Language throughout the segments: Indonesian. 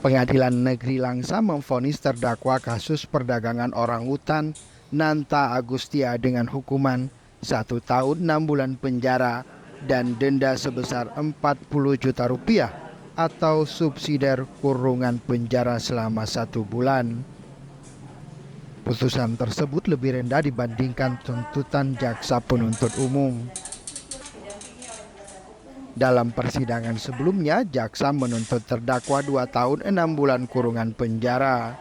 Pengadilan Negeri Langsa memvonis terdakwa kasus perdagangan orang hutan Nanta Agustia dengan hukuman 1 tahun 6 bulan penjara dan denda sebesar 40 juta rupiah atau subsidiar kurungan penjara selama 1 bulan. Putusan tersebut lebih rendah dibandingkan tuntutan jaksa penuntut umum. Dalam persidangan sebelumnya, jaksa menuntut terdakwa 2 tahun 6 bulan kurungan penjara.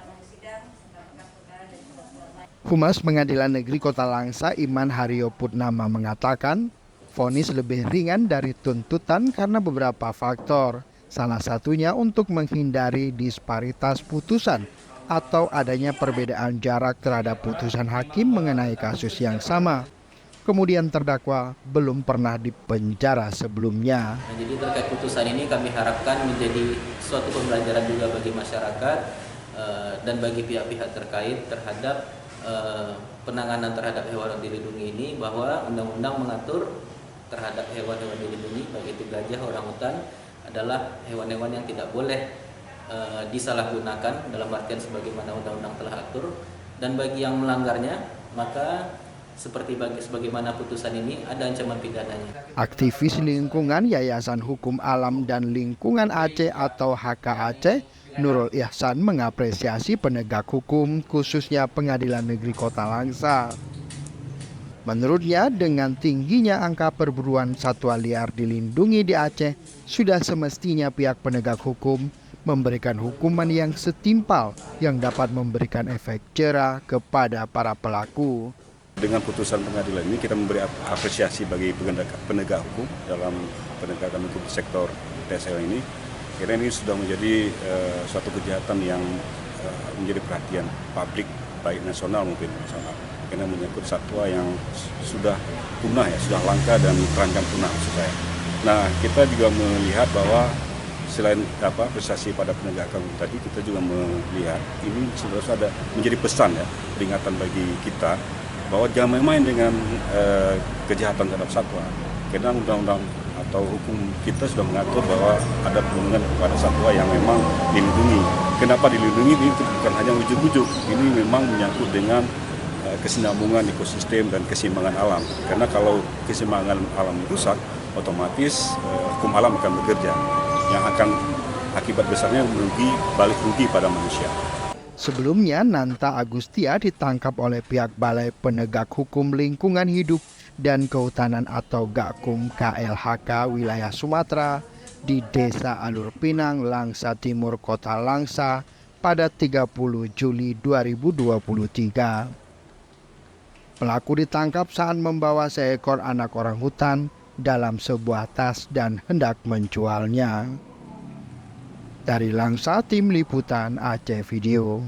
Humas Pengadilan Negeri Kota Langsa, Iman Haryo Putnama mengatakan, vonis lebih ringan dari tuntutan karena beberapa faktor. Salah satunya untuk menghindari disparitas putusan atau adanya perbedaan jarak terhadap putusan hakim mengenai kasus yang sama. Kemudian terdakwa belum pernah dipenjara sebelumnya. Jadi terkait putusan ini kami harapkan menjadi suatu pembelajaran juga bagi masyarakat dan bagi pihak-pihak terkait terhadap penanganan terhadap hewan dilindungi ini, bahwa undang-undang mengatur terhadap hewan-hewan dilindungi, baik itu gajah, orangutan, adalah hewan-hewan yang tidak boleh disalahgunakan dalam artian sebagaimana undang-undang telah atur, dan bagi yang melanggarnya maka sebagaimana putusan ini ada ancaman pidananya. Aktivis lingkungan Yayasan Hukum Alam dan Lingkungan Aceh atau HKAC, Nurul Ihsan, mengapresiasi penegak hukum khususnya Pengadilan Negeri Kota Langsa. Menurutnya, dengan tingginya angka perburuan satwa liar dilindungi di Aceh, sudah semestinya pihak penegak hukum memberikan hukuman yang setimpal yang dapat memberikan efek jera kepada para pelaku. Dengan putusan pengadilan ini kita memberi apresiasi bagi penegak hukum dalam penegakan hukum sektor TSL ini, karena ini sudah menjadi suatu kejahatan yang menjadi perhatian publik baik nasional maupun internasional, karena menyangkut satwa yang sudah punah, sudah langka dan terancam punah maksud saya. Nah, kita juga melihat bahwa selain apresiasi pada penegakan hukum tadi, kita juga melihat ini sebenarnya ada menjadi pesan peringatan bagi kita bahwa jangan main-main dengan kejahatan terhadap satwa. Karena undang-undang atau hukum kita sudah mengatur bahwa ada perlindungan kepada satwa yang memang dilindungi. Kenapa dilindungi? Ini bukan hanya ujuk-ujuk, ini memang menyangkut dengan kesinambungan ekosistem dan keseimbangan alam. Karena kalau keseimbangan alam rusak, otomatis hukum alam akan bekerja, yang akan akibat besarnya balik rugi pada manusia. Sebelumnya, Nanta Agustia ditangkap oleh pihak Balai Penegak Hukum Lingkungan Hidup dan Kehutanan atau Gakum KLHK wilayah Sumatera di Desa Alur Pinang, Langsa Timur, Kota Langsa pada 30 Juli 2023. Pelaku ditangkap saat membawa seekor anak orangutan dalam sebuah tas dan hendak menjualnya. Dari Langsa, Tim Liputan Aceh Video.